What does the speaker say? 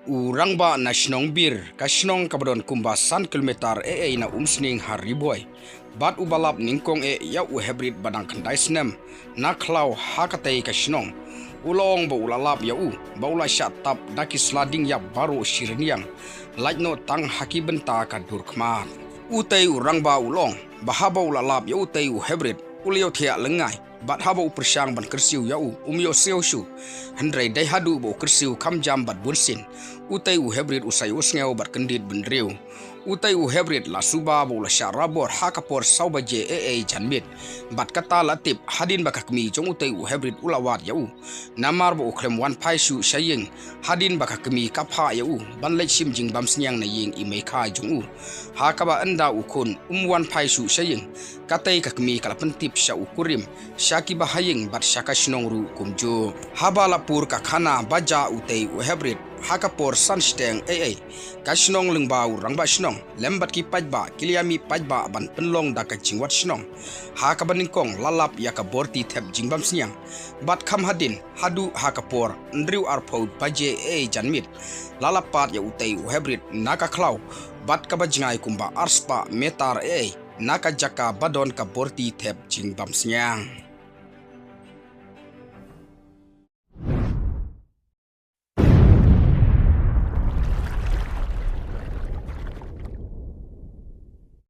Urangba na snong bir ka snong kabadon kumba 100 kilometer na umsning hariboy. Bat ubalap nyngkong ya heprit badang kandai snem na klau hakatei ka snong. Ulong ba ulalap ya ba ula tap daki sladieng ya baru sirniang. Laitno tang haki benta ka durkman. Utei urangba ulong bahaba ulalap ya utei heprit ulio thia lengai. Bat haba upersang ban kersiu ya umyo seoshu. Handrai dai hadu bo kersiu kam jam bat bunsin. Utei heprit usai usngeu bat kendit benriu. Utei heprit la suba bo la syarabor hakapor saubaje janmit. Bat kata latip hadin bakakmi jong utei heprit ulawat ya Namar bo krem wan paisu sayeng hadin bakakmi kapha ya ban lek sim jing bam snyang na yeng imei kha jong Hakaba anda ukun wan paisu sayeng katai kakmi kalapentip sya ukurim syaki bahayeng bat syaka snongru kumjo. Haba lapur kakana baja utei heprit hakapor sansteng kasnong lengbau rangba snong lembat ki pajba kiliami pajba ban penlong da kacingwat snong hakaba nyngkong lalap yakaborti thep jingbam snyang bat kham hadin hadu hakapor ndriu arphaud baje janmit lalapat ya utei heprit naka klau bat kabajngai kumba arspa metar naka jaka badon kaborti thep jingbam snyang.